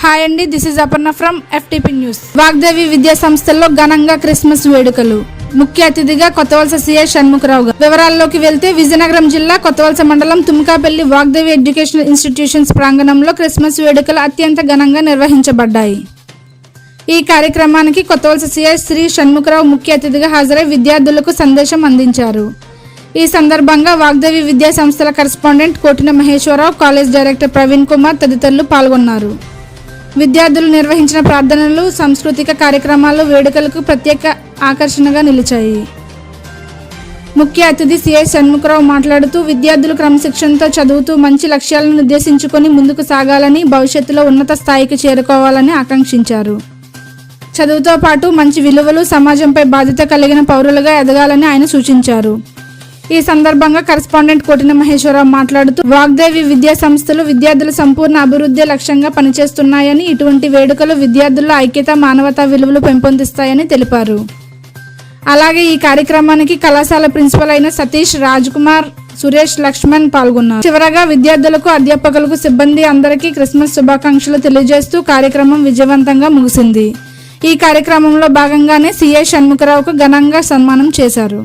Hi అండి, this is Aparna from FTP news. Vagdevi విద్యా సంస్థల్లో ఘనంగా క్రిస్మస్ వేడుకలు. ముఖ్య అతిథిగా కొత్తవలస సిఐ షణ్ముఖరావు గారు. వివరాల్లోకి వెళ్తే విజయనగరం జిల్లా కొత్తవలస మండలం తుమ్కాపల్లి వాగ్దేవి ఎడ్యుకేషనల్ ఇన్స్టిట్యూషన్స్ ప్రాంగణంలో క్రిస్మస్ వేడుకలు అత్యంత ఘనంగా నిర్వహించబడ్డాయి. ఈ కార్యక్రమానికి కొత్తవలస సిఐ శ్రీ షణ్ముఖరావు ముఖ్య అతిథిగా హాజరై విద్యార్థులకు సందేశం అందించారు. ఈ సందర్భంగా వాగ్దేవి విద్యా సంస్థల correspondent Kotina Maheswararao, college director Praveen Kumar తదితరులు పాల్గొన్నారు. విద్యార్థులు నిర్వహించిన ప్రార్థనలు, సాంస్కృతిక కార్యక్రమాలు వేడుకలకు ప్రత్యేక ఆకర్షణగా నిలిచాయి. ముఖ్య అతిథి సిఐ షణ్ముఖరావు మాట్లాడుతూ విద్యార్థులు క్రమశిక్షణతో చదువుతూ మంచి లక్ష్యాలను నిర్దేశించుకొని ముందుకు సాగాలని, భవిష్యత్తులో ఉన్నత స్థాయికి చేరుకోవాలని ఆకాంక్షించారు. చదువుతో పాటు మంచి విలువలు, సమాజంపై బాధ్యత కలిగిన పౌరులుగా ఎదగాలని ఆయన సూచించారు. ఈ సందర్భంగా కరెస్పాండెంట్ కోటిన మహేశ్వరరావు మాట్లాడుతూ వాగ్దేవి విద్యా సంస్థలు విద్యార్థుల సంపూర్ణ అభివృద్ధి లక్ష్యంగా పనిచేస్తున్నాయని, ఇటువంటి వేడుకలు విద్యార్థుల్లో ఐక్యత, మానవతా విలువలు పెంపొందిస్తాయని తెలిపారు. అలాగే ఈ కార్యక్రమానికి కళాశాల ప్రిన్సిపల్ అయిన సతీష్, రాజ్ కుమార్, సురేష్, లక్ష్మణ్ పాల్గొన్నారు. చివరగా విద్యార్థులకు, అధ్యాపకులకు, సిబ్బంది అందరికీ క్రిస్మస్ శుభాకాంక్షలు తెలియజేస్తూ కార్యక్రమం విజయవంతంగా ముగిసింది. ఈ కార్యక్రమంలో భాగంగానే సిఐ షణ్ముఖరావుకు ఘనంగా సన్మానం చేశారు.